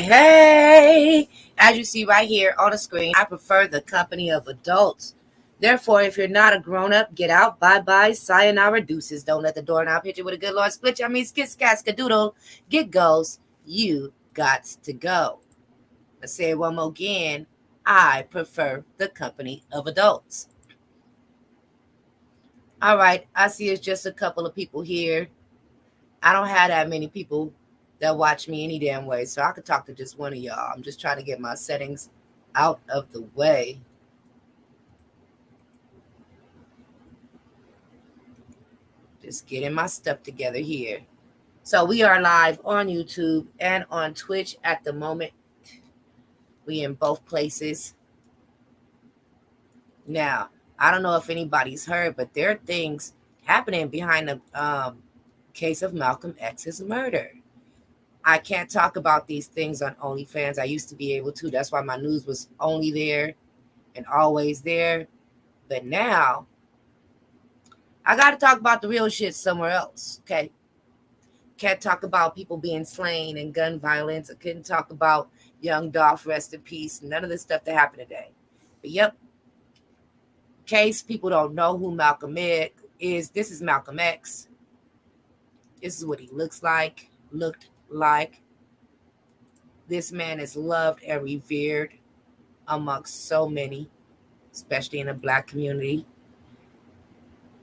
Hey. As you see right here on the screen, I prefer the company of adults. Therefore, if you're not a grown-up, get out. Bye-bye. Sayonara. Deuces. Don't let the doorknob hit you with a good Lord split you. I mean, skit, scat, skadoodle. Get goes. You got to go. Let's say it one more again. I prefer the company of adults. All right. I see it's just a couple of people here. I don't have that many people that watch me any damn way, so I could talk to just one of y'all. I'm just trying to get my settings out of the way. Just getting my stuff together here. So we are live on YouTube and on Twitch at the moment. We in both places. Now, I don't know if anybody's heard, but there are things happening behind the case of Malcolm X's murder. I can't talk about these things on OnlyFans. I used to be able to. That's why my news was only there and always there. But now, I got to talk about the real shit somewhere else, okay? Can't talk about people being slain and gun violence. I couldn't talk about young Dolph, rest in peace. None of this stuff that happened today. But yep, in case people don't know who Malcolm is, this is Malcolm X. This is what he looked like. This man is loved and revered amongst so many, especially in the Black community.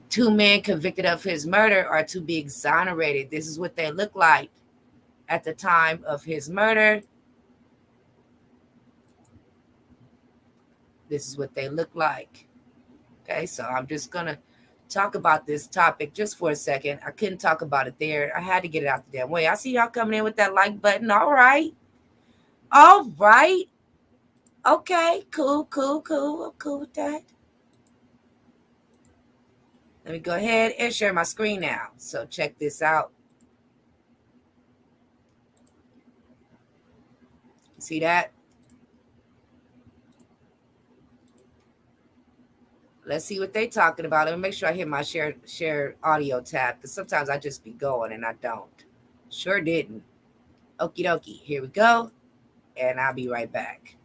2 men convicted of his murder are to be exonerated. This is what they look like at the time of his murder. This is what they look like. Okay, so I'm just going to talk about this topic just for a second. I couldn't talk about it there. I had to get it out the damn way. I see y'all coming in with that like button. All right. Okay, cool. I'm cool with that. Let me go ahead and share my screen now. So check this out. See that? Let's see what they're talking about. Let me make sure I hit my share audio tab, because sometimes I just be going and I don't. Sure didn't. Okie dokie. Here we go. And I'll be right back.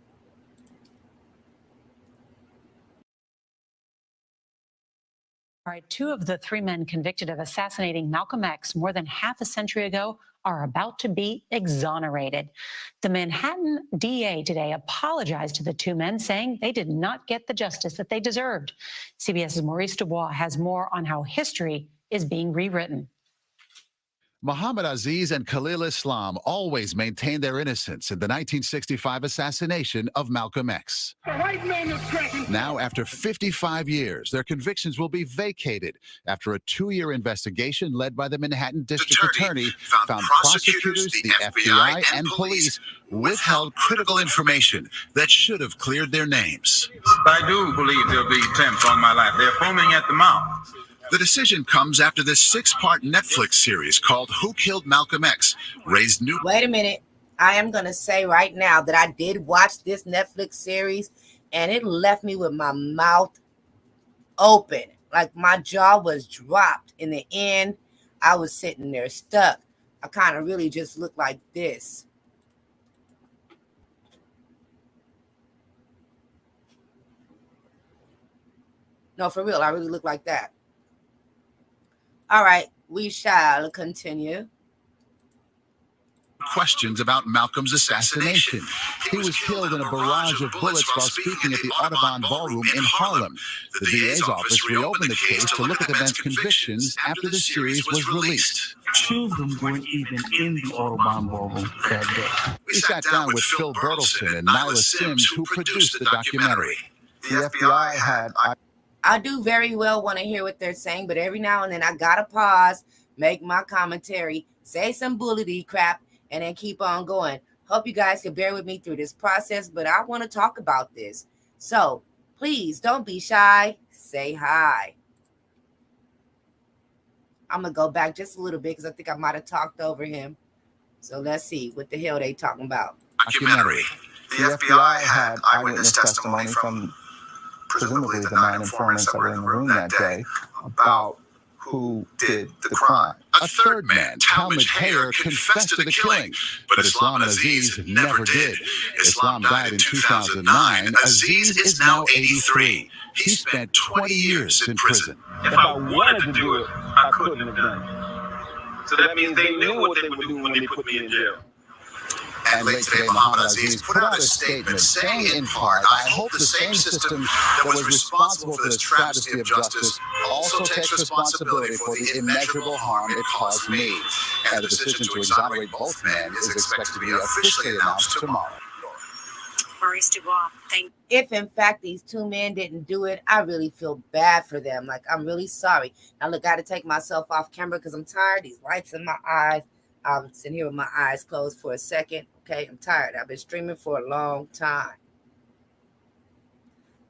All right, 2 of the 3 men convicted of assassinating Malcolm X more than half a century ago are about to be exonerated. The Manhattan DA today apologized to the 2 men, saying they did not get the justice that they deserved. CBS's Maurice Dubois has more on how history is being rewritten. Muhammad Aziz and Khalil Islam always maintained their innocence in the 1965 assassination of Malcolm X. Now, after 55 years, their convictions will be vacated after a 2-year investigation led by the Manhattan District Attorney found prosecutors, the FBI, and police withheld critical information that should have cleared their names. I do believe there'll be attempts on my life. They're foaming at the mouth. The decision comes after this 6-part Netflix series called Who Killed Malcolm X raised new... Wait a minute. I am going to say right now that I did watch this Netflix series, and it left me with my mouth open. Like my jaw was dropped. In the end, I was sitting there stuck. I kind of really just looked like this. No, for real, I really look like that. All right, we shall continue. Questions about Malcolm's assassination. He was killed in a barrage of bullets while speaking at the Audubon Ballroom in Harlem. The DA's office reopened the case to look at the men's convictions after the series was released. 2 of them weren't even in the Audubon Ballroom that day. We sat down with Phil Bertelson and Nyla Sims, who produced the documentary. The FBI had... I do very well want to hear what they're saying, but every now and then I gotta pause, make my commentary, say some bullety crap, and then keep on going. Hope you guys can bear with me through this process, but I want to talk about this. So please don't be shy. Say hi. I'm going to go back just a little bit because I think I might have talked over him. So let's see what the hell they talking about. Documentary. The FBI had eyewitness testimony from presumably the 9 informants that were in the room that day about who did the crime. A third man, Talmadge Hayer, confessed to the killing, but Islam and Aziz never did. Islam died in 2009. Aziz is now 83. He spent 20 years in prison. If I wanted to do it, I couldn't have done it. So that means they knew what they would do when they put me in jail. And late today, Muhammad Aziz put out a statement saying, in part, I hope the same system that was responsible for this travesty of justice also takes responsibility for the immeasurable harm it caused me. And the decision to exonerate both men is expected to be officially announced tomorrow. Maurice Dubois, If in fact these two men didn't do it, I really feel bad for them. Like, I'm really sorry. Now look, I got to take myself off camera because I'm tired. These lights in my eyes. I'm sitting here with my eyes closed for a second. Okay, I'm tired. I've been streaming for a long time.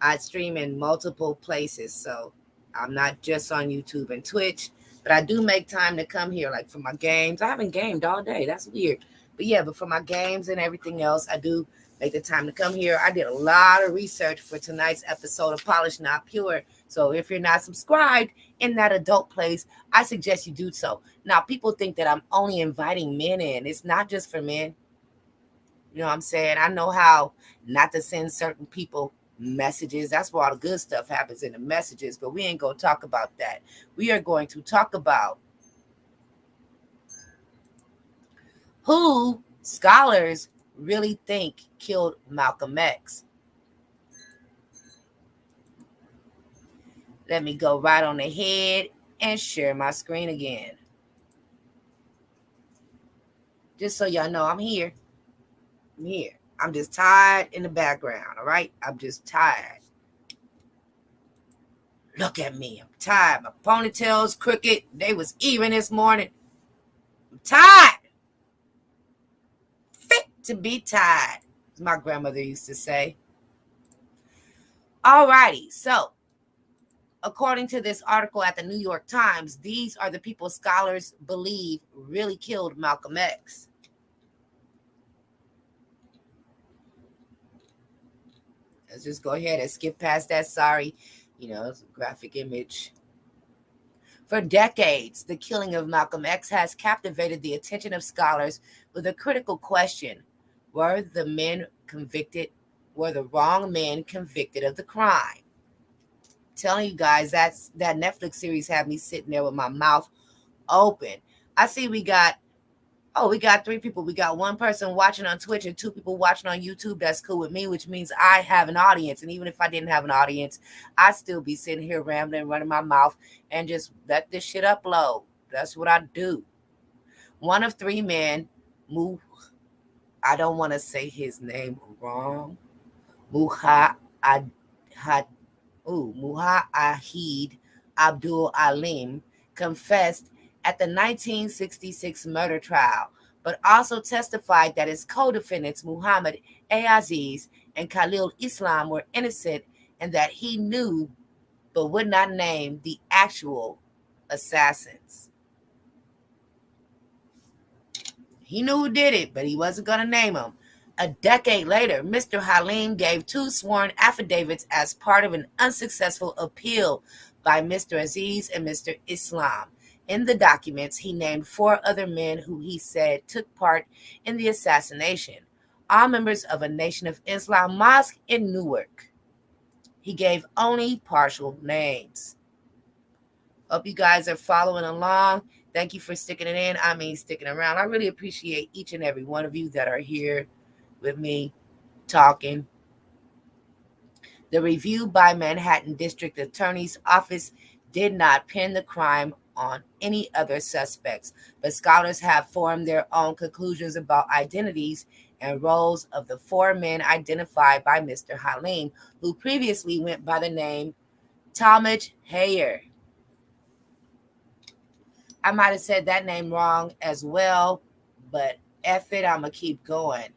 I stream in multiple places, so I'm not just on YouTube and Twitch, but I do make time to come here, like for my games. I haven't gamed all day. That's weird. But yeah, but for my games and everything else, I do make the time to come here. I did a lot of research for tonight's episode of Polished Not Pure. So if you're not subscribed in that adult place, I suggest you do so. Now, people think that I'm only inviting men in. It's not just for men. You know what I'm saying? I know how not to send certain people messages. That's where all the good stuff happens, in the messages. But we ain't going to talk about that. We are going to talk about who scholars really think killed Malcolm X. Let me go right on ahead and share my screen again. Just so y'all know, I'm here. I'm here. I'm just tired in the background, all right? I'm just tired. Look at me. I'm tired. My ponytail's crooked. They was even this morning. I'm tired. Fit to be tired, as my grandmother used to say. All righty. So, according to this article at the New York Times, these are the people scholars believe really killed Malcolm X. Let's just go ahead and skip past that. Sorry, it's a graphic image. For decades, the killing of Malcolm X has captivated the attention of scholars with a critical question. Were the wrong men convicted of the crime? Telling you guys, that Netflix series had me sitting there with my mouth open. I see we got 3 people. We got 1 person watching on Twitch and 2 people watching on YouTube. That's cool with me, which means I have an audience. And even if I didn't have an audience, I'd still be sitting here rambling, running my mouth, and just let this shit upload. That's what I do. One of 3 men, I don't want to say his name wrong. Muhahid Abdul Alim, confessed at the 1966 murder trial, but also testified that his co-defendants Muhammad A. Aziz and Khalil Islam were innocent and that he knew but would not name the actual assassins. He knew who did it, but he wasn't going to name them. A decade later, Mr. Halim gave 2 sworn affidavits as part of an unsuccessful appeal by Mr. Aziz and Mr. Islam. In the documents, he named 4 other men who he said took part in the assassination, all members of a Nation of Islam mosque in Newark. He gave only partial names. Hope you guys are following along. Thank you for sticking around. I really appreciate each and every one of you that are here with me talking. The review by Manhattan District Attorney's Office did not pin the crime on any other suspects, but scholars have formed their own conclusions about identities and roles of the 4 men identified by Mr. Halim, who previously went by the name Talmadge Hayer. I might have said that name wrong as well, but F it, I'm going to keep going.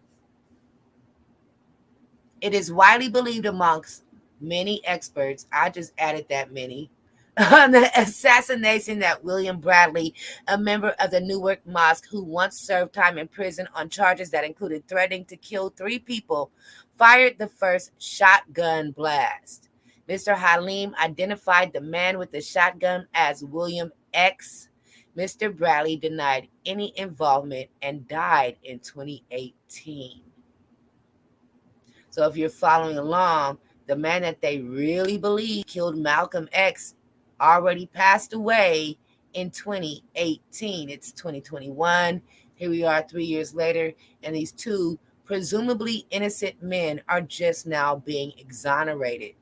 It is widely believed amongst many experts, I just added that many, on the assassination that William Bradley, a member of the Newark Mosque who once served time in prison on charges that included threatening to kill 3 people, fired the first shotgun blast. Mr. Halim identified the man with the shotgun as William X, Mr. Bradley denied any involvement and died in 2018. So if you're following along, the man that they really believe killed Malcolm X already passed away in 2018. It's 2021. Here we are 3 years later, and these two presumably innocent men are just now being exonerated.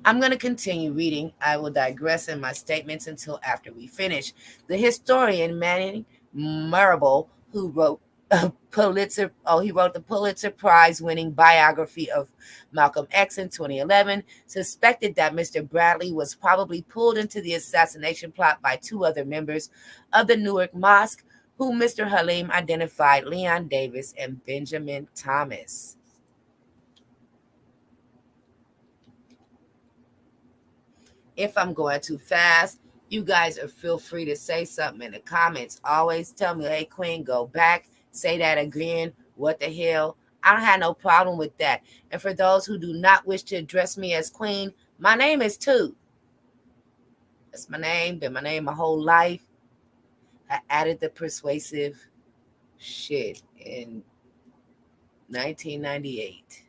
I'm going to continue reading. I will digress in my statements until after we finish. The historian Manning Marable, who wrote he wrote the Pulitzer Prize-winning biography of Malcolm X in 2011, suspected that Mr. Bradley was probably pulled into the assassination plot by two other members of the Newark Mosque, whom Mr. Halim identified Leon Davis and Benjamin Thomas. If I'm going too fast, you guys feel free to say something in the comments. Always tell me, hey, Queen, go back, say that again. What the hell? I don't have no problem with that. And for those who do not wish to address me as Queen, my name is too. That's my name, been my name my whole life. I added the persuasive shit in 1998.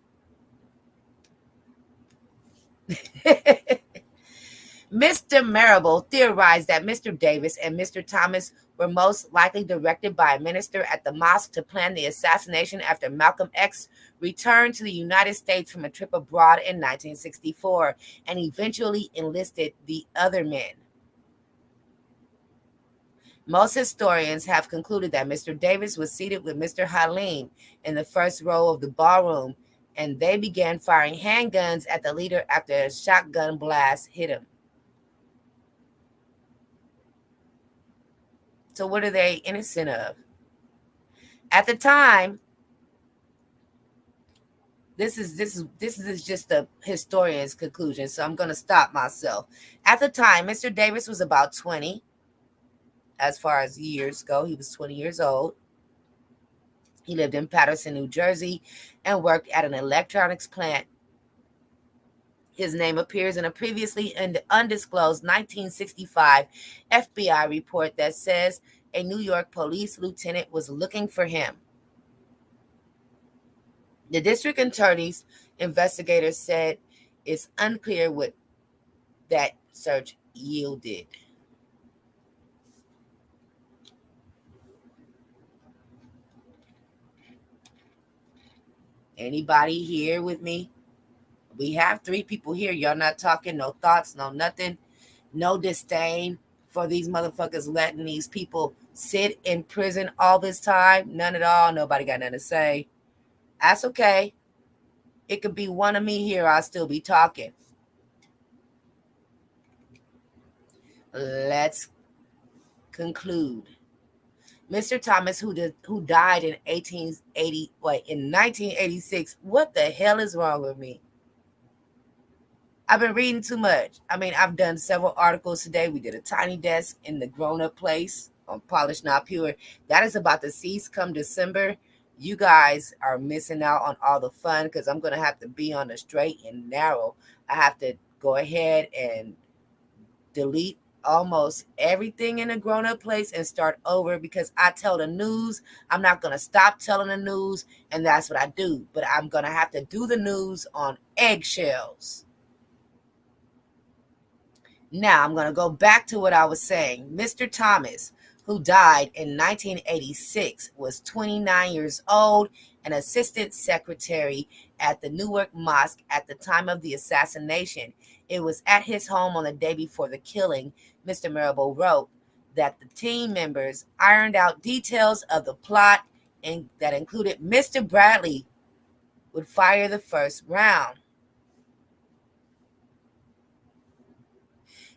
Mr. Marable theorized that Mr. Davis and Mr. Thomas were most likely directed by a minister at the mosque to plan the assassination after Malcolm X returned to the United States from a trip abroad in 1964 and eventually enlisted the other men. Most historians have concluded that Mr. Davis was seated with Mr. Halim in the first row of the ballroom, and they began firing handguns at the leader after a shotgun blast hit him. So what are they innocent of? At the time, this is just the historian's conclusion, so I'm going to stop myself. At the time, Mr. Davis was about 20. As far as years go, he was 20 years old. He lived in Paterson, New Jersey, and worked at an electronics plant. His name appears in a previously undisclosed 1965 FBI report that says a New York police lieutenant was looking for him. The district attorney's investigators said it's unclear what that search yielded. Anybody here with me? We have 3 people here. Y'all not talking, no thoughts, no nothing, no disdain for these motherfuckers letting these people sit in prison all this time. None at all. Nobody got nothing to say. That's okay. It could be one of me here. I'll still be talking. Let's conclude. Mr. Thomas, who died in 1986. What the hell is wrong with me? I've been reading too much. I mean, I've done several articles today. We did a tiny desk in the grown-up place on Polished Not Pure. That is about to cease come December. You guys are missing out on all the fun because I'm going to have to be on the straight and narrow. I have to go ahead and delete almost everything in a grown-up place and start over because I tell the news. I'm not going to stop telling the news, and that's what I do. But I'm going to have to do the news on eggshells. Now, I'm going to go back to what I was saying. Mr. Thomas, who died in 1986, was 29 years old, an assistant secretary at the Newark Mosque at the time of the assassination. It was at his home on the day before the killing. Mr. Marable wrote that the team members ironed out details of the plot and that included Mr. Bradley would fire the first round.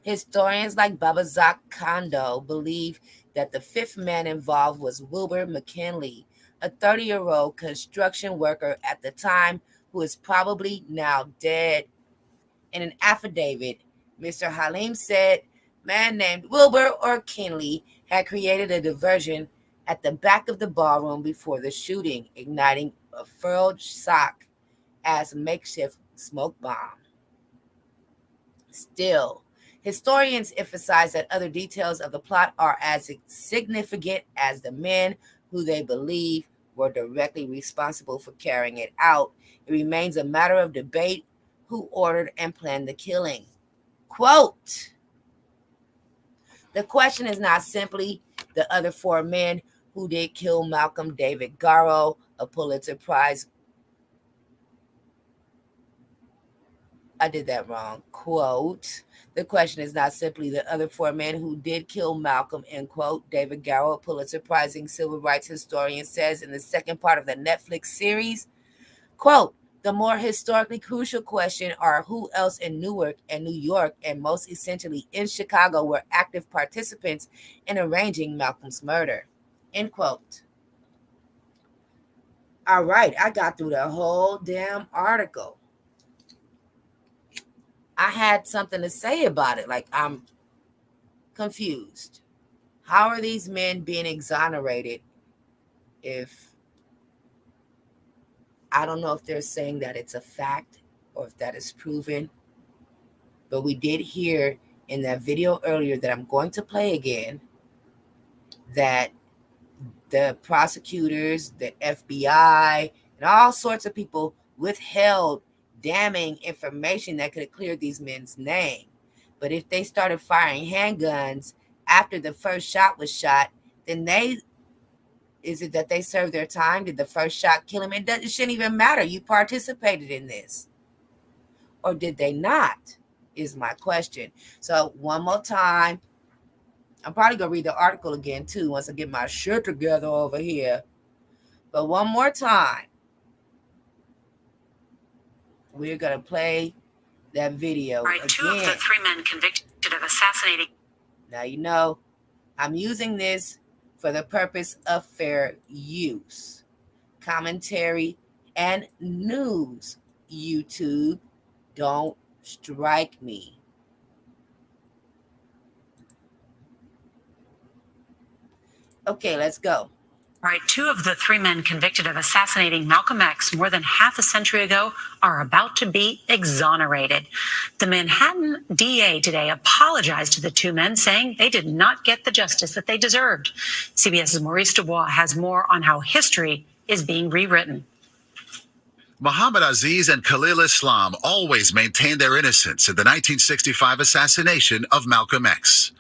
Historians like Babazak Kondo believe that the 5th man involved was Wilbur McKinley, a 30-year-old construction worker at the time who is probably now dead. In an affidavit, Mr. Halim said man named Wilbur or Kinley had created a diversion at the back of the ballroom before the shooting, igniting a furled sock as a makeshift smoke bomb. Still, historians emphasize that other details of the plot are as significant as the men who they believe were directly responsible for carrying it out. It remains a matter of debate who ordered and planned the killing. Quote, the question is not simply the other four men who did kill Malcolm David Garrow, a Pulitzer Prize. I did that wrong. Quote, the question is not simply the other four men who did kill Malcolm, end quote. David Garrow, a Pulitzer Prizing civil rights historian, says in the second part of the Netflix series, quote, the more historically crucial question are who else in Newark and New York, and most essentially in Chicago, were active participants in arranging Malcolm's murder, end quote. All right, I got through the whole damn article. I had something to say about it. Like, I'm confused. How are these men being exonerated if I don't know if they're saying that it's a fact or if that is proven? But we did hear in that video earlier that I'm going to play again that the prosecutors, the FBI, and all sorts of people withheld damning information that could have cleared these men's name. But if they started firing handguns after the first shot was shot, then is it that they served their time? Did the first shot kill him? It shouldn't even matter. You participated in this. Or did they not? Is my question. So one more time. I'm probably going to read the article again, too, once I get my shit together over here. But one more time. We're going to play that video All right, again. 2 of the 3 men convicted of assassinating. Now, you know, I'm using this for the purpose of fair use. Commentary and news. YouTube, don't strike me. Okay, let's go. All right, 2 of the 3 men convicted of assassinating Malcolm X more than half a century ago are about to be exonerated. The Manhattan DA today apologized to the 2 men, saying they did not get the justice that they deserved. CBS's Maurice Dubois has more on how history is being rewritten. Muhammad Aziz and Khalil Islam always maintained their innocence in the 1965 assassination of Malcolm X.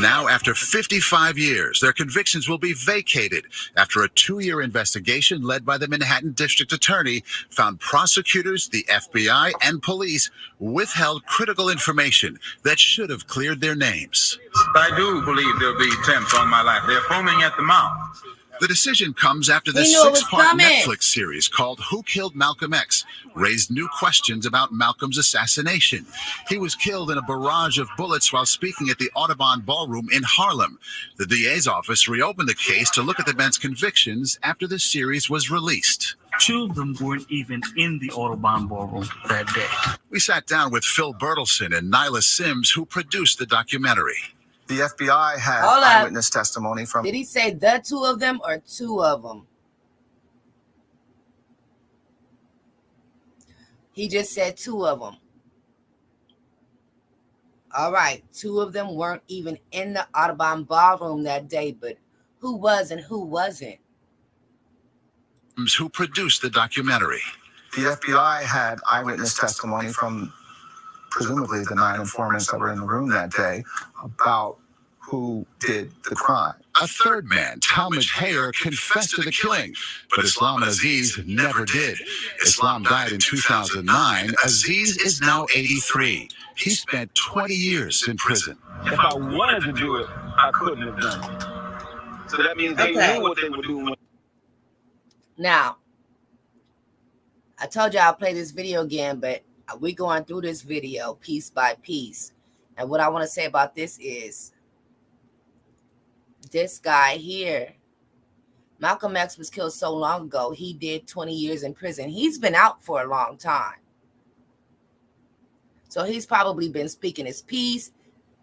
Now, after 55 years, their convictions will be vacated after a 2-year investigation led by the Manhattan District Attorney found prosecutors, the FBI, and police withheld critical information that should have cleared their names. I do believe there'll be attempts on my life. They're foaming at the mouth. The decision comes after the 6-part Netflix series called Who Killed Malcolm X raised new questions about Malcolm's assassination. He was killed in a barrage of bullets while speaking at the Audubon Ballroom in Harlem. The DA's office reopened the case to look at the men's convictions after the series was released. 2 of them weren't even in the Audubon Ballroom that day. We sat down with Phil Bertelson and Nyla Sims, who produced the documentary. The FBI had eyewitness testimony from... Did he say the 2 of them or 2 of them? He just said 2 of them. All right. 2 of them weren't even in the Audubon Ballroom that day, but who was and who wasn't? Who produced the documentary. The FBI had eyewitness testimony from presumably the 9 informants that were in the room that day about who did the crime. A third man, Talmadge Hayer, confessed to the killing, but Islam and Aziz never did. Islam died in 2009. Aziz is now 83. He spent 20 years in prison. If I wanted to do it, I couldn't have done it. So that means they knew what they were doing. Now, I told you I'll play this video again, but we're going through this video piece by piece. And what I want to say about this is this guy here, Malcolm X was killed so long ago, he did 20 years in prison. He's been out for a long time. So he's probably been speaking his piece,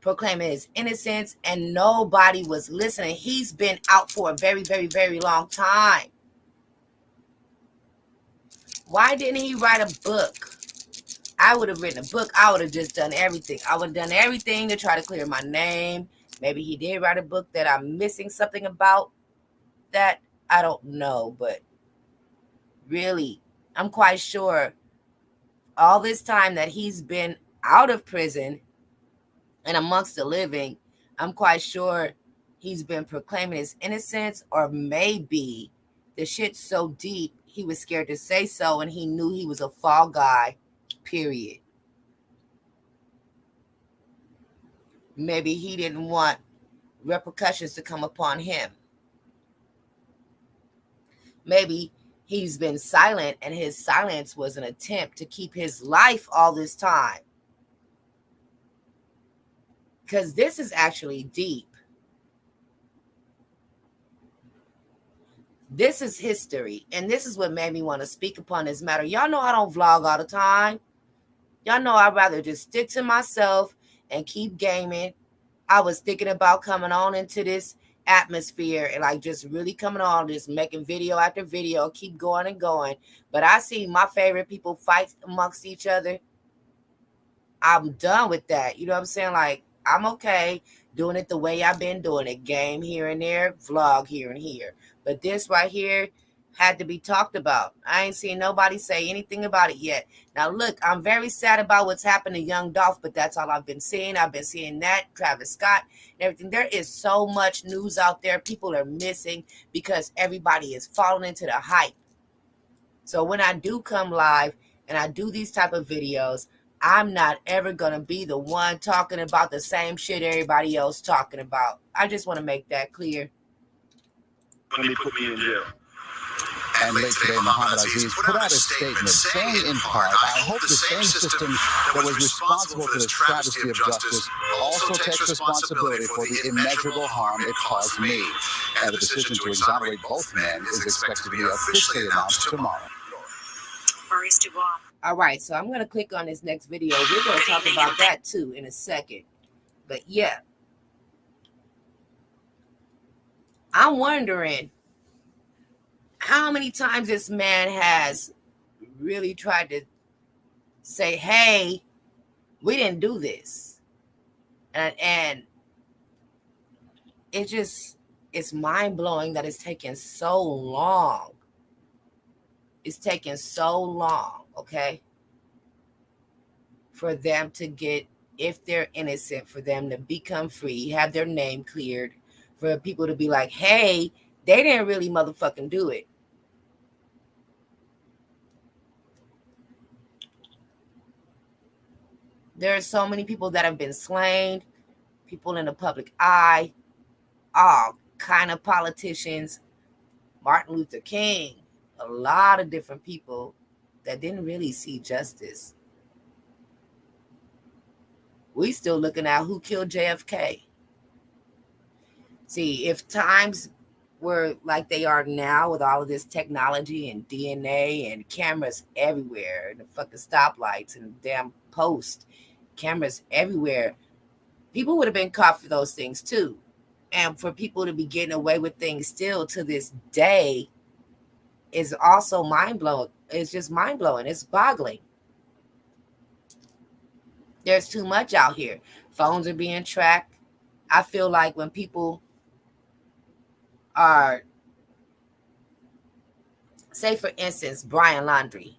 proclaiming his innocence, and nobody was listening. He's been out for a very, very, very long time. Why didn't he write a book? I would have written a book. I would have just done everything. I would have done everything to try to clear my name. Maybe he did write a book that I'm missing something about that. I don't know, but really, I'm quite sure all this time that he's been out of prison and amongst the living, I'm quite sure he's been proclaiming his innocence, or maybe the shit's so deep he was scared to say so and he knew he was a fall guy, period. Maybe he didn't want repercussions to come upon him. Maybe he's been silent and his silence was an attempt to keep his life all this time. Because this is actually deep. This is history, and this is what made me want to speak upon this matter. Y'all know I don't vlog all the time. Y'all know I'd rather just stick to myself and keep gaming. I was thinking about coming on into this atmosphere and like just really coming on, just making video after video, keep going and going. But I see my favorite people fight amongst each other. I'm done with that. You know what I'm saying? Like, I'm okay doing it the way I've been doing it. Game here and there, vlog here and here. But this right here had to be talked about. I ain't seen nobody say anything about it yet. Now, look, I'm very sad about what's happened to Young Dolph, but that's all I've been seeing. I've been seeing that, Travis Scott, and everything. There is so much news out there. People are missing because everybody is falling into the hype. So when I do come live and I do these type of videos, I'm not ever going to be the one talking about the same shit everybody else talking about. I just want to make that clear. When they put me in jail. And late today, Muhammad Aziz put out a statement saying in part, I hope the same system that was responsible for this travesty of justice also takes responsibility for the immeasurable harm it caused me. And the decision to exonerate both men is expected to be officially announced tomorrow. All right, so I'm going to click on this next video. We're going to talk about that too in a second. But yeah, I'm wondering how many times this man has really tried to say, hey, we didn't do this. And it's mind-blowing that it's taken so long. It's taken so long, okay, for them to get, if they're innocent, for them to become free, have their name cleared, for people to be like, hey, they didn't really motherfucking do it. There are so many people that have been slain, people in the public eye, all kind of politicians, Martin Luther King, a lot of different people that didn't really see justice. We still looking at who killed JFK. See, if times were like they are now with all of this technology and DNA and cameras everywhere, and the fucking stoplights and the damn post, cameras everywhere, people would have been caught for those things too. And for people to be getting away with things still to this day is also mind-blowing. It's just mind-blowing. It's boggling. There's too much out here. Phones are being tracked. I feel like when people are, say for instance, Brian Laundrie,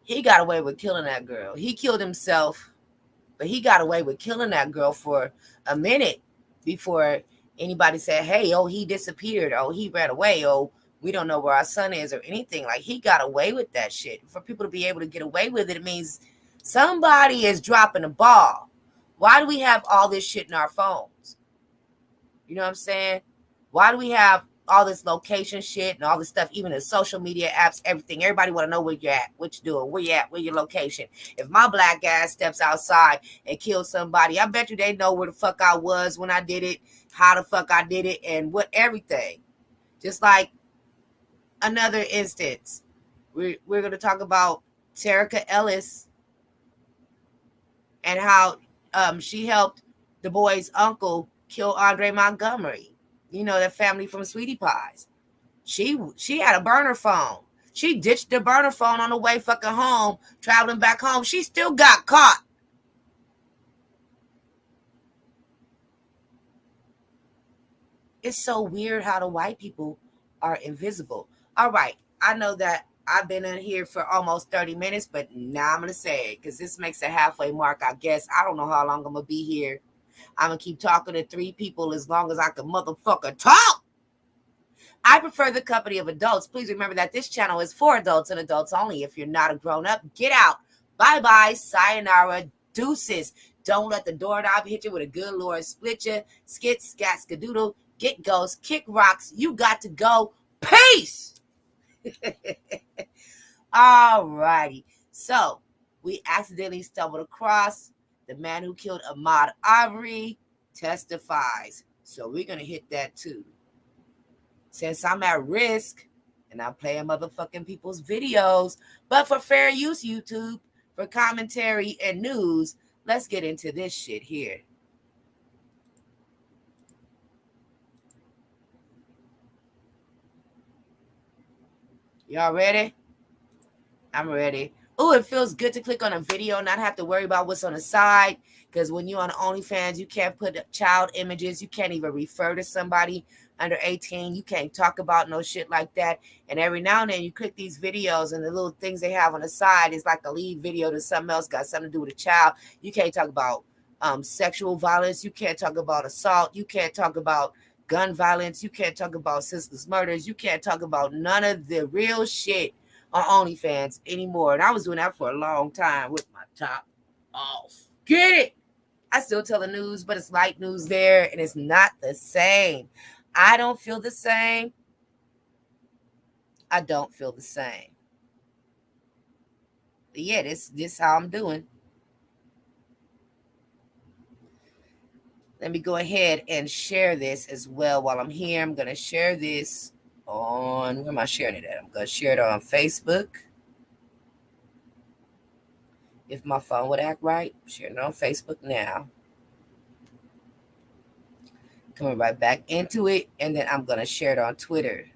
he got away with killing that girl. He killed himself, but he got away with killing that girl for a minute before anybody said, hey, oh, he disappeared. Oh, he ran away. Oh, we don't know where our son is or anything. Like, he got away with that shit. For people to be able to get away with it, it means somebody is dropping the ball. Why do we have all this shit in our phones? You know what I'm saying? Why do we have all this location shit and all this stuff, even the social media apps, everything? Everybody want to know where you're at, what you're doing, where you at, where your location. If my black ass steps outside and kills somebody, I bet you they know where the fuck I was when I did it, how the fuck I did it, and what everything. Just like another instance, we're going to talk about Terica Ellis and how she helped the boy's uncle kill Andre Montgomery. You know, that family from Sweetie Pies. She had a burner phone. She ditched the burner phone on the way fucking home, traveling back home. She still got caught. It's so weird how the white people are invisible. All right, I know that I've been in here for almost 30 minutes, but now I'm going to say it because this makes a halfway mark, I guess. I don't know how long I'm going to be here. I'm going to keep talking to 3 people as long as I can motherfucker talk. I prefer the company of adults. Please remember that this channel is for adults and adults only. If you're not a grown-up, get out. Bye-bye, sayonara, deuces. Don't let the doorknob hit you with a good Lord. Split you, skit, scat, skadoodle, get ghosts, kick rocks. You got to go. Peace! All righty. So, we accidentally stumbled across the man who killed Ahmaud Arbery testifies. So, we're going to hit that too. Since I'm at risk and I'm playing motherfucking people's videos, but for fair use, YouTube, for commentary and news, let's get into this shit here. Y'all ready? I'm ready. Oh, it feels good to click on a video, not have to worry about what's on the side. Because when you're on OnlyFans, you can't put child images. You can't even refer to somebody under 18. You can't talk about no shit like that. And every now and then you click these videos and the little things they have on the side is like a lead video to something else, got something to do with a child. You can't talk about sexual violence. You can't talk about assault. You can't talk about gun violence. You can't talk about senseless murders. You can't talk about none of the real shit on OnlyFans anymore. And I was doing that for a long time with my top off. Get it? I still tell the news, but it's light news there, and it's not the same. I don't feel the same. I don't feel the same. But yeah, this how I'm doing. Let me go ahead and share this as well while I'm here. I'm going to share this on, where am I sharing it at? I'm going to share it on Facebook. If my phone would act right, I'm sharing it on Facebook now. Coming right back into it, and then I'm going to share it on Twitter.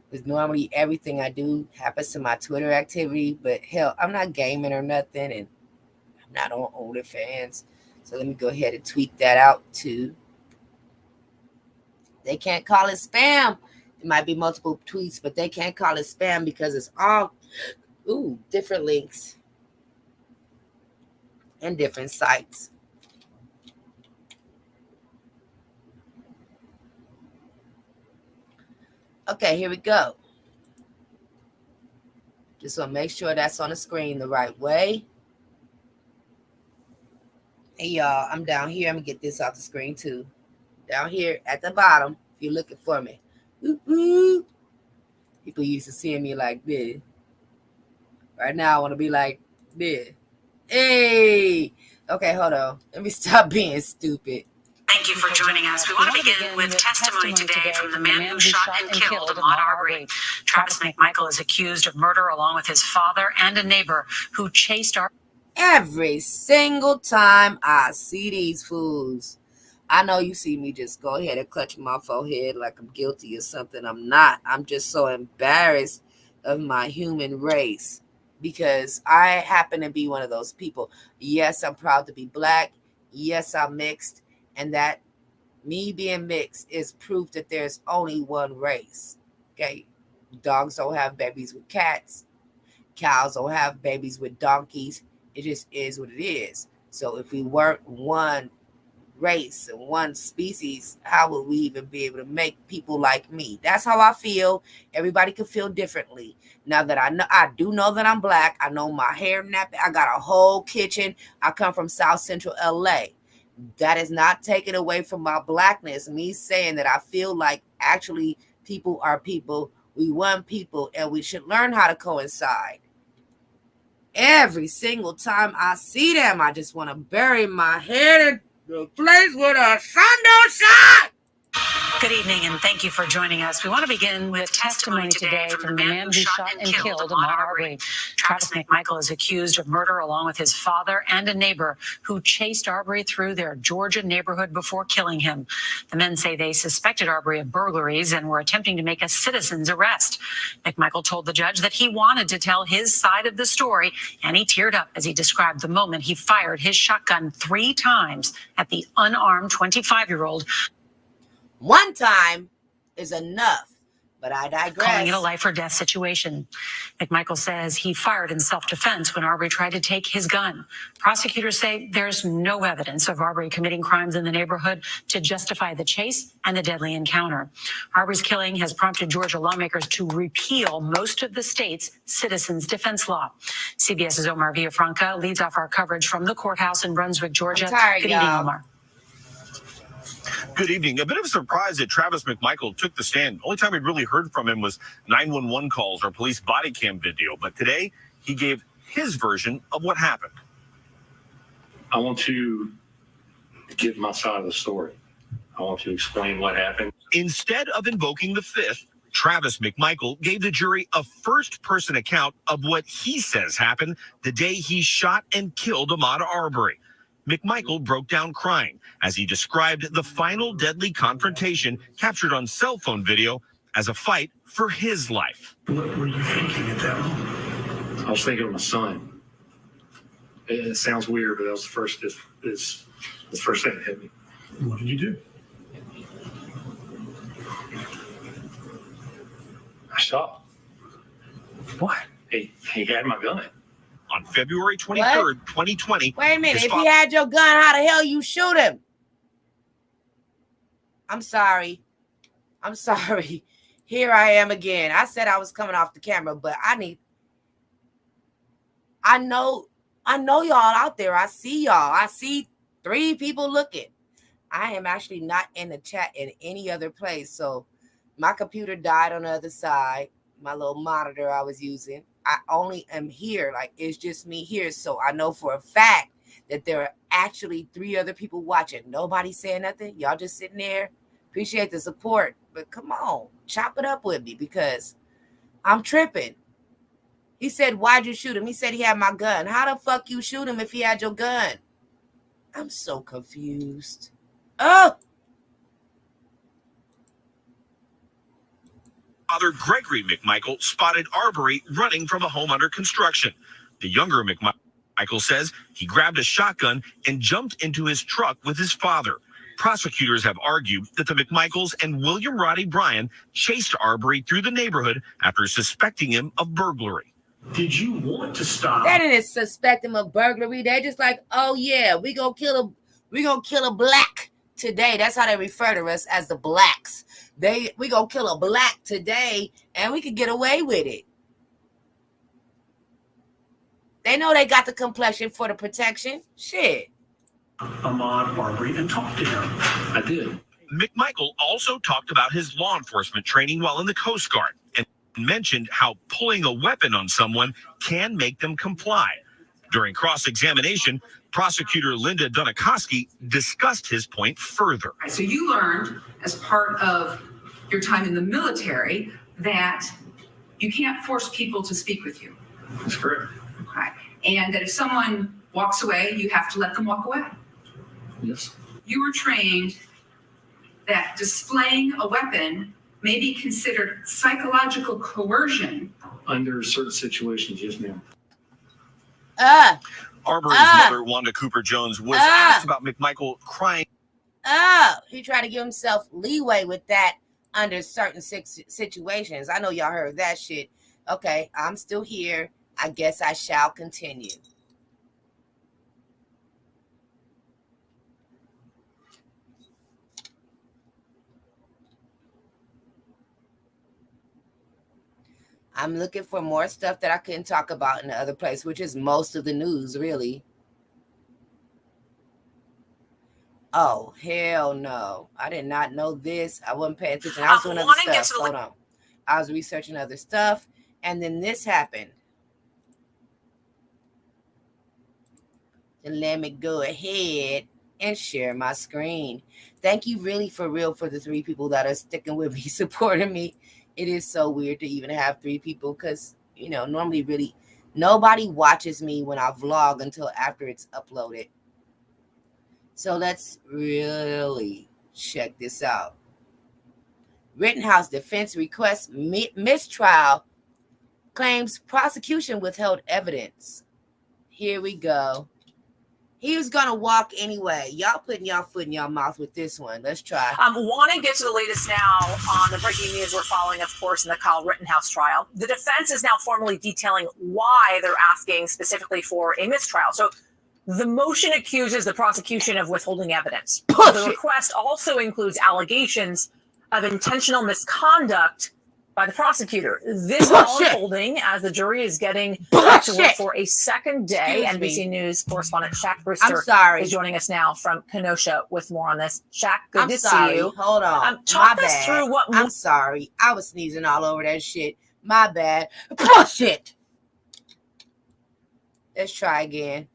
Because normally everything I do happens to my Twitter activity, but hell, I'm not gaming or nothing, and I'm not on OnlyFans. So let me go ahead and tweet that out too. They can't call it spam. It might be multiple tweets, but they can't call it spam because it's all different links and different sites. Okay, here we go. Just want to make sure that's on the screen the right way. Hey, y'all, I'm down here. I'm going to get this off the screen, too. Down here at the bottom, if you're looking for me. Ooh. People used to seeing me like this. Right now, I want to be like this. Hey! Okay, hold on. Let me stop being stupid. Thank you for joining us. We want to begin with testimony today from the man who shot and killed Ahmaud Arbery. Travis McMichael is accused of murder along with his father and a neighbor who chased Arbery. Every single time I see these fools, I know you see me just go ahead and clutch my forehead like I'm guilty or something. I'm not. I'm just so embarrassed of my human race because I happen to be one of those people. Yes, I'm proud to be black. Yes, I'm mixed. And that me being mixed is proof that there's only one race. Okay? Dogs don't have babies with cats. Cows don't have babies with donkeys. It just is what it is. So if we weren't one race and one species, how would we even be able to make people like me? That's how I feel. Everybody can feel differently. Now that I do know that I'm black. I know my hair nappy. I got a whole kitchen. I come from South Central LA. That is not taken away from my blackness. Me saying that I feel like actually people are people. We one people, and we should learn how to coincide. Every single time I see them, I just want to bury my head in the place where the sun don't shine. Good evening, and thank you for joining us. We want to begin with testimony today from the man who shot and killed Ahmaud Arbery. Travis McMichael is accused of murder along with his father and a neighbor who chased Arbery through their Georgia neighborhood before killing him. The men say they suspected Arbery of burglaries and were attempting to make a citizen's arrest. McMichael told the judge that he wanted to tell his side of the story, and he teared up as he described the moment he fired his shotgun 3 times at the unarmed 25-year-old. One time is enough, but I digress. Calling it a life or death situation. McMichael says he fired in self-defense when Arbery tried to take his gun. Prosecutors say there's no evidence of Arbery committing crimes in the neighborhood to justify the chase and the deadly encounter. Arbery's killing has prompted Georgia lawmakers to repeal most of the state's citizens defense law. CBS's Omar Villafranca leads off our coverage from the courthouse in Brunswick, Georgia. Tired, Good evening, Omar. Good evening. A bit of a surprise that Travis McMichael took the stand. Only time we'd really heard from him was 911 calls or police body cam video. But today, he gave his version of what happened. I want to give my side of the story. I want to explain what happened. Instead of invoking the fifth, Travis McMichael gave the jury a first-person account of what he says happened the day he shot and killed Ahmaud Arbery. McMichael broke down crying as he described the final deadly confrontation captured on cell phone video as a fight for his life. What were you thinking at that moment? I was thinking of my son. It sounds weird, but that was the first thing that hit me. What did you do? I shot. What? He had my gun. On February 23rd, 2020. Wait a minute. If he had your gun, how the hell you shoot him? I'm sorry. Here I am again. I said I was coming off the camera, but I know y'all out there. I see y'all. I see 3 people looking. I am actually not in the chat in any other place. So my computer died on the other side. My little monitor I was using. I only am here, like it's just me here. So I know for a fact that there are actually 3 other people watching. Nobody saying nothing. Y'all just sitting there. Appreciate the support. But come on, chop it up with me because I'm tripping. He said, why'd you shoot him? He said he had my gun. How the fuck you shoot him if he had your gun? I'm so confused. Oh! Father Gregory McMichael spotted Arbery running from a home under construction. The younger McMichael says he grabbed a shotgun and jumped into his truck with his father. Prosecutors have argued that the McMichaels and William Roddy Bryan chased Arbery through the neighborhood after suspecting him of burglary. Did you want to stop? They didn't suspect him of burglary. They just like, oh yeah, we gonna kill a black today. That's how they refer to us, as the blacks. We gonna kill a black today and we could get away with it. They know they got the complexion for the protection. Shit. Ahmaud Arbery and talked to him. I did. McMichael also talked about his law enforcement training while in the Coast Guard and mentioned how pulling a weapon on someone can make them comply. During cross-examination, prosecutor Linda Dunikoski discussed his point further. So you learned as part of your time in the military that you can't force people to speak with you. That's correct. Okay. And that if someone walks away, you have to let them walk away. Yes. You were trained that displaying a weapon may be considered psychological coercion. Under certain situations, yes, ma'am. Arbery's mother, Wanda Cooper Jones, was asked about McMichael crying. He tried to give himself leeway with that under certain situations. I know y'all heard that shit. Okay, I'm still here. I guess I shall continue. I'm looking for more stuff that I couldn't talk about in the other place, which is most of the news, really. Oh, hell no. I did not know this. I wasn't paying attention. I was doing other stuff. Hold on. I was researching other stuff. And then this happened. And let me go ahead and share my screen. Thank you really for real for the 3 people that are sticking with me, supporting me. It is so weird to even have 3 people because, normally really nobody watches me when I vlog until after it's uploaded. So let's really check this out. Rittenhouse defense requests mistrial, claims prosecution withheld evidence. Here we go. He was going to walk anyway. Y'all putting y'all foot in y'all mouth with this one. Let's try. Want to get to the latest now on the breaking news we're following, of course, in the Kyle Rittenhouse trial. The defense is now formally detailing why they're asking specifically for a mistrial. So the motion accuses the prosecution of withholding evidence. The request also includes allegations of intentional misconduct by the prosecutor. This is all unfolding as the jury is getting to work for a second day. NBC News correspondent Shaq Brewster is joining us now from Kenosha with more on this. Shaq, good to see you. Hold on. Talk us through what... I'm sorry. I was sneezing all over that shit. My bad. Bullshit. Let's try again.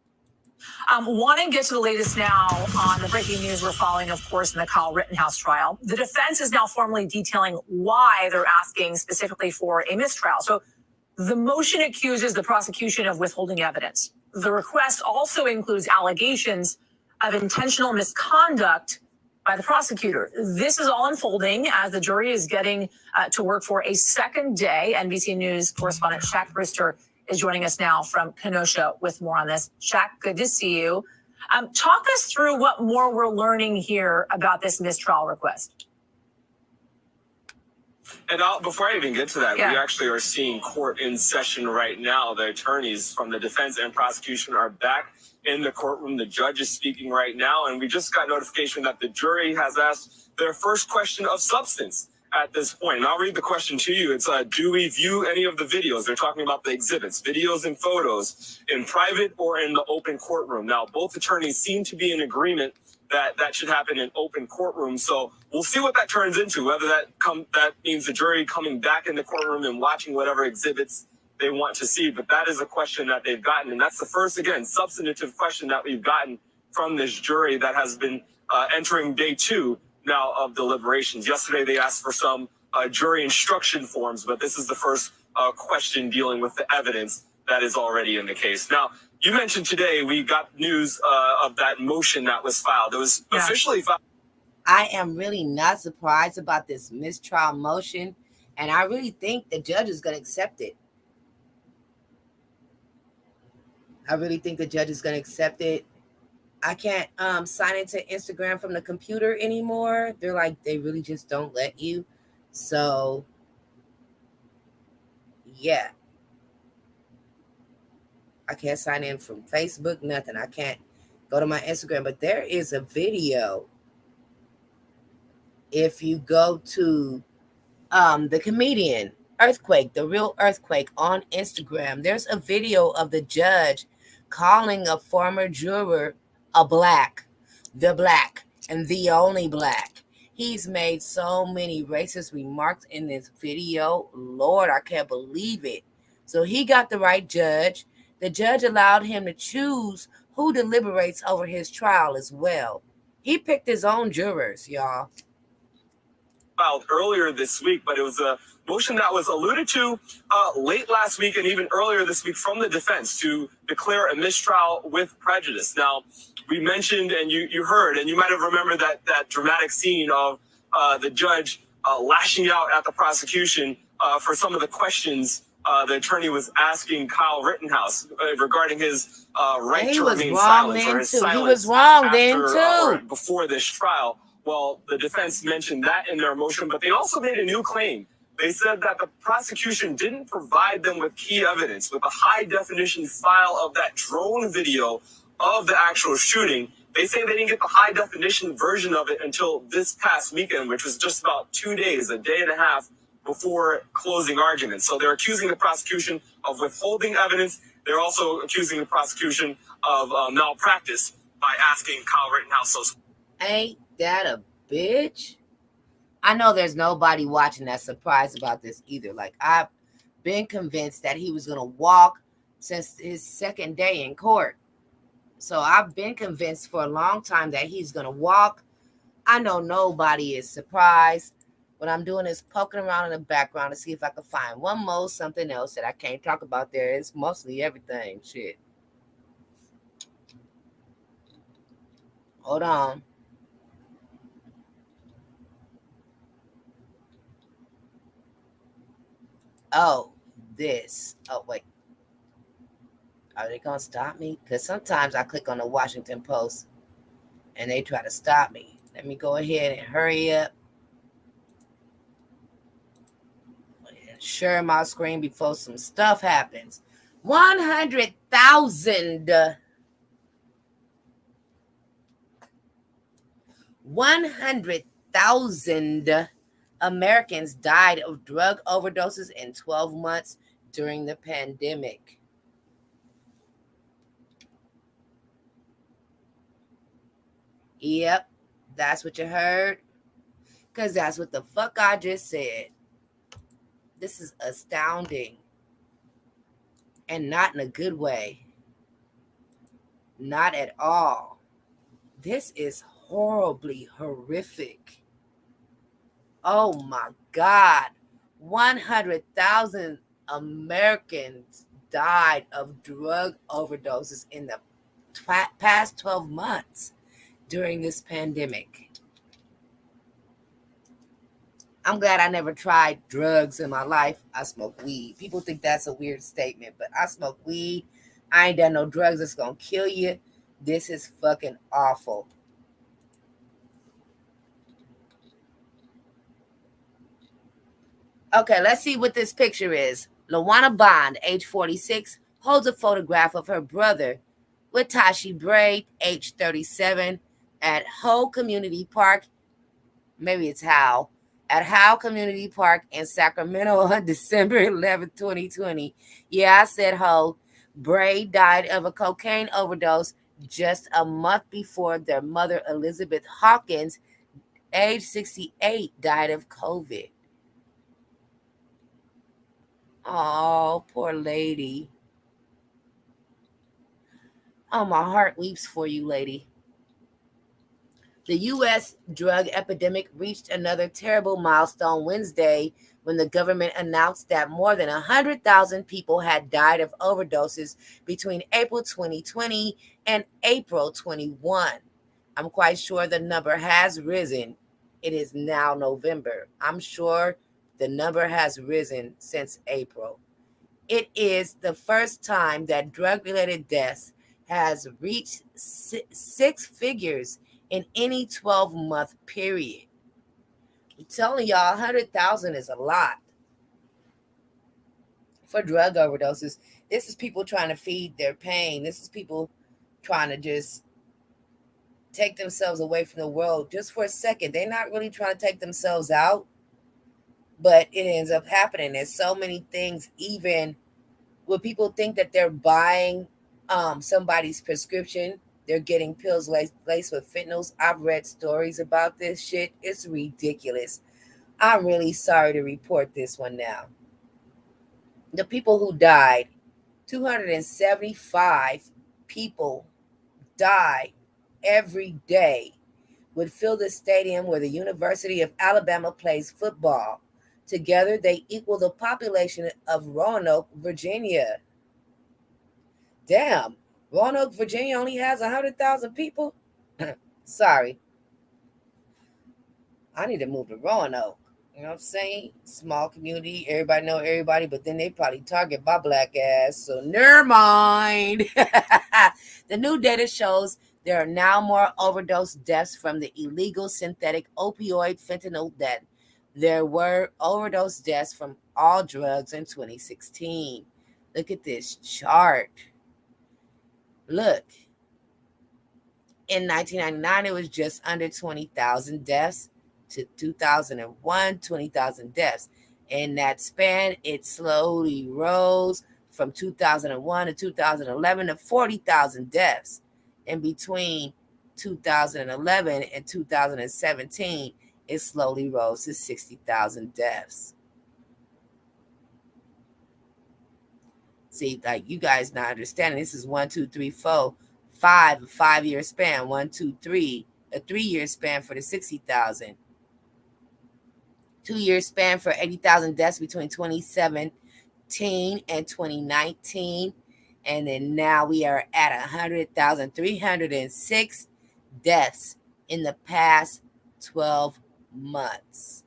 Want to get to the latest now on the breaking news we're following, of course, in the Kyle Rittenhouse trial. The defense is now formally detailing why they're asking specifically for a mistrial. So the motion accuses the prosecution of withholding evidence. The request also includes allegations of intentional misconduct by the prosecutor. This is all unfolding as the jury is getting to work for a second day. NBC News correspondent Shaq Brewster is joining us now from Kenosha with more on this. Shaq, good to see you. Talk us through what more we're learning here about this mistrial request. And before I even get to that, we actually are seeing court in session right now. The attorneys from the defense and prosecution are back in the courtroom. The judge is speaking right now, and we just got notification that the jury has asked their first question of substance at this point. And I'll read the question to you. It's, do we view any of the videos? They're talking about the exhibits, videos and photos in private or in the open courtroom. Now, both attorneys seem to be in agreement that that should happen in open courtroom. So we'll see what that turns into, whether that means the jury coming back in the courtroom and watching whatever exhibits they want to see. But that is a question that they've gotten. And that's the first, again, substantive question that we've gotten from this jury that has been entering day 2 now of deliberations. Yesterday, they asked for some jury instruction forms, but this is the first question dealing with the evidence that is already in the case. Now, you mentioned today we got news of that motion that was filed. It was officially filed. I am really not surprised about this mistrial motion, and I really think the judge is going to accept it. I really think the judge is going to accept it. I can't sign into Instagram from the computer anymore. They're like, they really just don't let you. So, yeah. I can't sign in from Facebook, nothing. I can't go to my Instagram. But there is a video. If you go to the comedian Earthquake, the real Earthquake on Instagram, there's a video of the judge calling a former juror a black, the black, and the only black. He's made so many racist remarks in this video. Lord, I can't believe it. So he got the right judge. The judge allowed him to choose who deliberates over his trial as well. He picked his own jurors, y'all. Filed earlier this week, but it was a motion that was alluded to late last week and even earlier this week from the defense to declare a mistrial with prejudice. Now, we mentioned, and you heard, and you might have remembered that dramatic scene of the judge lashing out at the prosecution for some of the questions the attorney was asking Kyle Rittenhouse regarding his right to remain silent or his silence. He was wrong then too. Before this trial. Well, the defense mentioned that in their motion, but they also made a new claim. They said that the prosecution didn't provide them with key evidence, with a high-definition file of that drone video of the actual shooting. They say they didn't get the high-definition version of it until this past weekend, which was just about 2 days, a day and a half before closing arguments. So they're accusing the prosecution of withholding evidence. They're also accusing the prosecution of malpractice by asking Kyle Rittenhouse. Ain't that a bitch? I know there's nobody watching that's surprised about this either. Like, I've been convinced that he was going to walk since his second day in court. So I've been convinced for a long time that he's going to walk. I know nobody is surprised. What I'm doing is poking around in the background to see if I can find one more something else that I can't talk about there. It's mostly everything. Shit. Hold on. Oh, this. Oh, wait. Are they going to stop me? Because sometimes I click on the Washington Post and they try to stop me. Let me go ahead and hurry up. Share my screen before some stuff happens. 100,000 Americans died of drug overdoses in 12 months during the pandemic. Yep, that's what you heard. Because that's what the fuck I just said. This is astounding. And not in a good way. Not at all. This is horribly horrific. Oh my God. 100,000 Americans died of drug overdoses in the past 12 months during this pandemic. I'm glad I never tried drugs in my life. I smoke weed. People think that's a weird statement, but I smoke weed. I ain't done no drugs that's going to kill you. This is fucking awful. Okay, let's see what this picture is. Lawana Bond, age 46, holds a photograph of her brother with Tashi Braid, age 37, at Howe Community Park. Maybe it's Howe. At Howe Community Park in Sacramento on December 11, 2020. Yeah, I said Howe. Braid died of a cocaine overdose just a month before their mother, Elizabeth Hawkins, age 68, died of COVID. Oh, poor lady. Oh, my heart weeps for you, lady. The U.S. drug epidemic reached another terrible milestone Wednesday when the government announced that more than 100,000 people had died of overdoses between April 2020 and April 21. I'm quite sure the number has risen. It is now November. I'm sure the number has risen since April. It is the first time that drug-related deaths has reached six figures in any 12-month period. I'm telling y'all, 100,000 is a lot for drug overdoses. This is people trying to feed their pain. This is people trying to just take themselves away from the world just for a second. They're not really trying to take themselves out, but it ends up happening. There's so many things, even when people think that they're buying somebody's prescription, they're getting pills laced with fentanyls. I've read stories about this shit. It's ridiculous. I'm really sorry to report this one now. The people who died, 275 people die every day, would fill the stadium where the University of Alabama plays football. Together, they equal the population of Roanoke, Virginia. Damn, Roanoke, Virginia only has 100,000 people? Sorry. I need to move to Roanoke. You know what I'm saying? Small community, everybody know everybody, but then they probably target my black ass, so never mind. The new data shows there are now more overdose deaths from the illegal synthetic opioid fentanyl than there were overdose deaths from all drugs in 2016. Look at this chart. Look, in 1999, it was just under 20,000 deaths. To 2001, 20,000 deaths. In that span, it slowly rose from 2001 to 2011 to 40,000 deaths. In between 2011 and 2017, it slowly rose to 60,000 deaths. See, like, you guys not understanding, this is 1, 2, 3, 4, A 5-year span. 1, 2, 3. A 3-year span for the 60,000. 2-year span for 80,000 deaths between 2017 and 2019. And then now we are at 100,306 deaths in the past 12 months.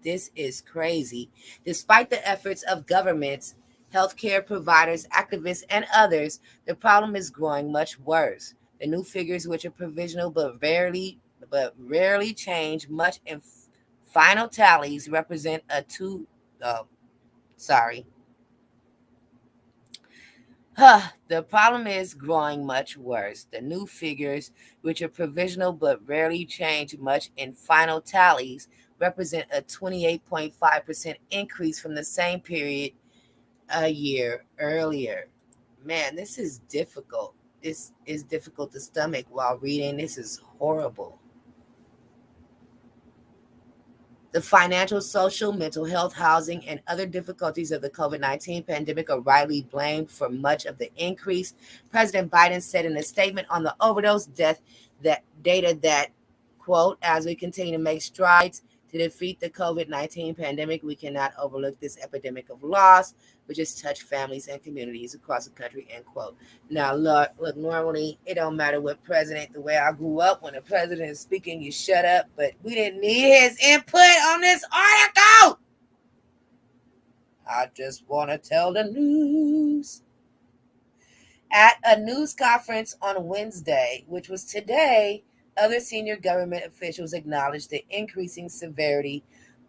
This is crazy. Despite the efforts of governments, healthcare providers, activists, and others, the problem is growing much worse. The new figures, which are provisional but rarely change much in final tallies, represent a the problem is growing much worse. The new figures, which are provisional but rarely change much in final tallies, represent a 28.5% increase from the same period a year earlier. Man, this is difficult. This is difficult to stomach while reading. This is horrible. The financial, social, mental health, housing, and other difficulties of the COVID-19 pandemic are rightly blamed for much of the increase. President Biden said in a statement on the overdose death data that, quote, as we continue to make strides to defeat the COVID-19 pandemic, we cannot overlook this epidemic of loss, which has touched families and communities across the country, end quote. Now, look, normally it don't matter what president, the way I grew up, when the president is speaking, you shut up, but we didn't need his input on this article. I just want to tell the news. At a news conference on Wednesday, which was today, other senior government officials acknowledged the increasing severity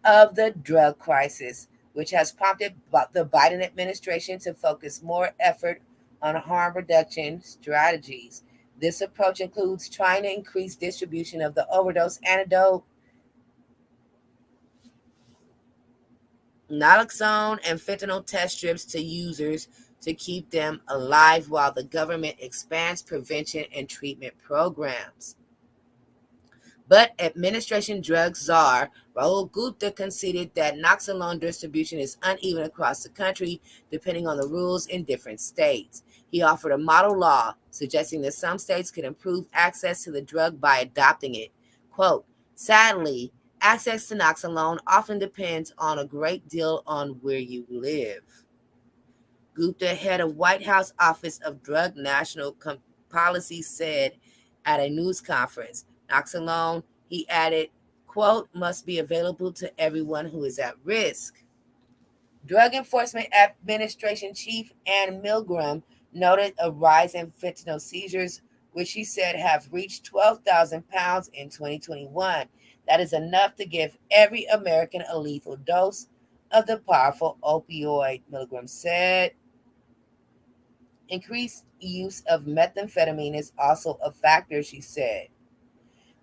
of the drug crisis, which has prompted the Biden administration to focus more effort on harm reduction strategies. This approach includes trying to increase distribution of the overdose antidote, naloxone, and fentanyl test strips to users to keep them alive while the government expands prevention and treatment programs. But administration drug czar Rahul Gupta conceded that naloxone distribution is uneven across the country, depending on the rules in different states. He offered a model law suggesting that some states could improve access to the drug by adopting it. Quote, sadly, access to naloxone often depends on a great deal on where you live. Gupta, head of White House Office of Drug National Policy, said at a news conference. Naloxone, he added, quote, must be available to everyone who is at risk. Drug Enforcement Administration Chief Ann Milgram noted a rise in fentanyl seizures, which he said have reached 12,000 pounds in 2021. That is enough to give every American a lethal dose of the powerful opioid, Milgram said. Increased use of methamphetamine is also a factor, she said.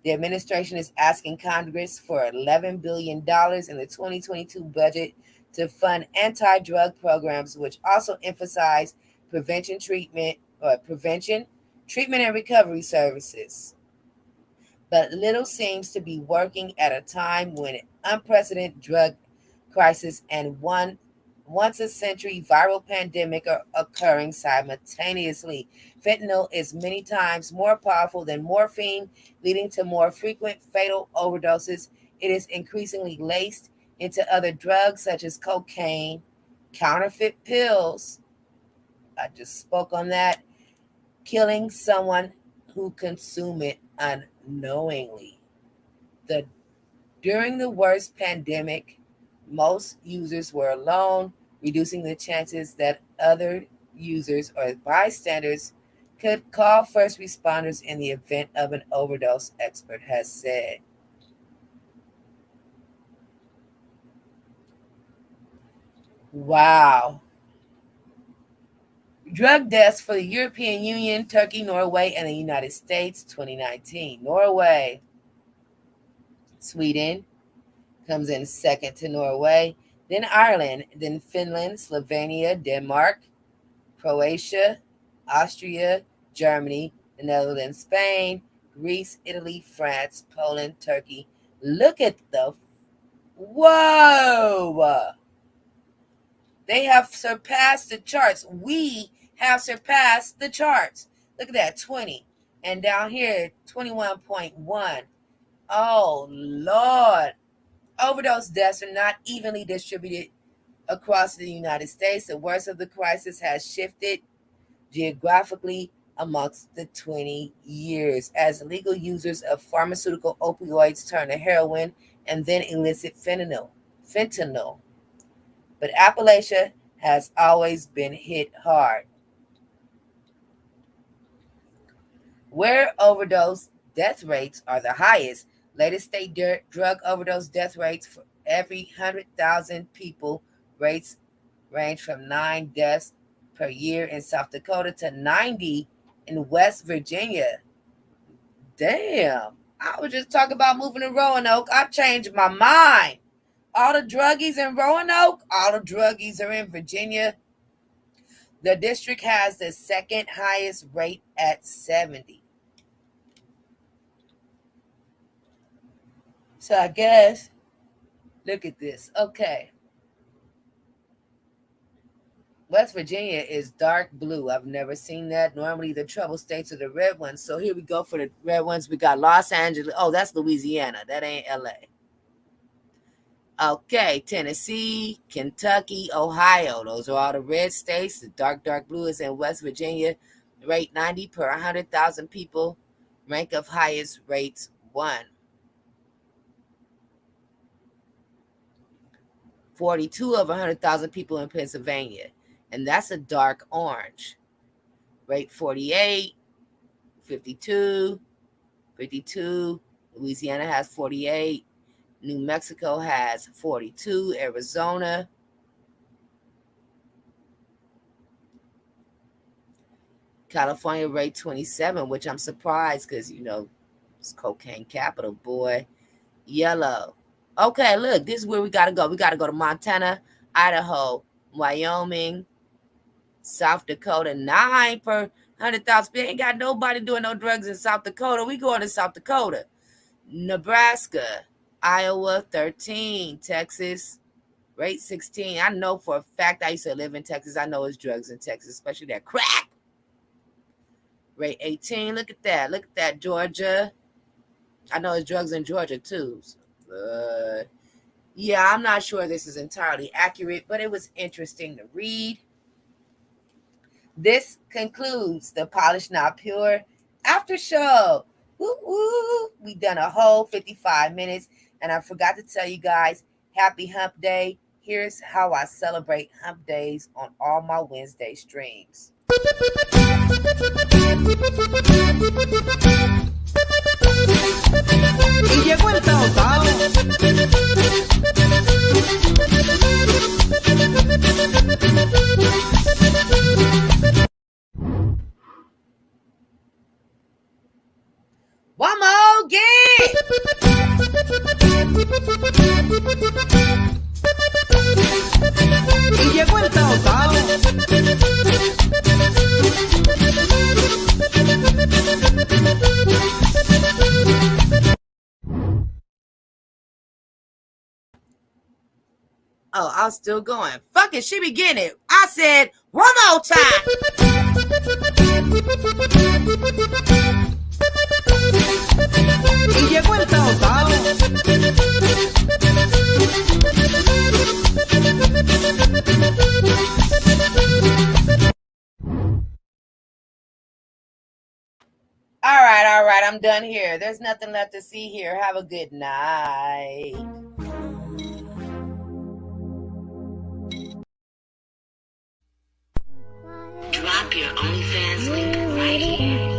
The administration is asking Congress for $11 billion in the 2022 budget to fund anti-drug programs, which also emphasize prevention, treatment, and recovery services. But little seems to be working at a time when an unprecedented drug crisis and once-a-century viral pandemic are occurring simultaneously. Fentanyl is many times more powerful than morphine, leading to more frequent fatal overdoses. It is increasingly laced into other drugs such as cocaine, counterfeit pills. I just spoke on that. Killing someone who consume it unknowingly. During the worst pandemic, most users were alone, reducing the chances that other users or bystanders could call first responders in the event of an overdose, expert has said. Wow. Drug deaths for the European Union, Turkey, Norway, and the United States, 2019. Norway. Sweden comes in second to Norway, then Ireland, then Finland, Slovenia, Denmark, Croatia, Austria, Germany, the Netherlands, Spain, Greece, Italy, France, Poland, Turkey. Look at whoa! They have surpassed the charts. We have surpassed the charts. Look at that, 20. And down here, 21.1. Oh, Lord. Overdose deaths are not evenly distributed across the United States. The worst of the crisis has shifted geographically amongst the 20 years as legal users of pharmaceutical opioids turn to heroin and then illicit fentanyl. But Appalachia has always been hit hard. Where overdose death rates are the highest, latest state drug overdose death rates for every 100,000 people rates range from 9 deaths per year in South Dakota to 90 in West Virginia. Damn. I was just talking about moving to Roanoke. I changed my mind. All the druggies in Roanoke, all the druggies are in Virginia. The district has the second highest rate at 70. So I guess, look at this. Okay. West Virginia is dark blue. I've never seen that. Normally the trouble states are the red ones. So here we go for the red ones. We got Los Angeles. Oh, that's Louisiana. That ain't LA. Okay, Tennessee, Kentucky, Ohio. Those are all the red states. The dark blue is in West Virginia. Rate 90 per 100,000 people. Rank of highest rates 1. 42 of 100,000 people in Pennsylvania. And that's a dark orange. Rate 48, 52, 52. Louisiana has 48. New Mexico has 42. Arizona. California rate 27, which I'm surprised because, you know, it's cocaine capital, boy. Yellow. Okay, look, this is where we got to go. We got to go to Montana, Idaho, Wyoming, South Dakota. 9 per 100,000. Ain't got nobody doing no drugs in South Dakota. We going to South Dakota. Nebraska, Iowa, 13. Texas, rate 16. I know for a fact I used to live in Texas. I know it's drugs in Texas, especially that crack. Rate 18. Look at that. Look at that, Georgia. I know it's drugs in Georgia, too. Yeah, I'm not sure this is entirely accurate, but it was interesting to read. This concludes the Polished Not Pure after show. Woo-woo. We done a whole 55 minutes, and I forgot to tell you guys, happy Hump Day. Here's how I celebrate Hump Days on all my Wednesday streams. Y llegó el taotao. One more again. Y llegó el taotao. Oh, I was still going. Fuck it, she begin it. I said one more time. Y llegó el taotao. All right, I'm done here. There's nothing left to see here. Have a good night. Drop your OnlyFans link right here.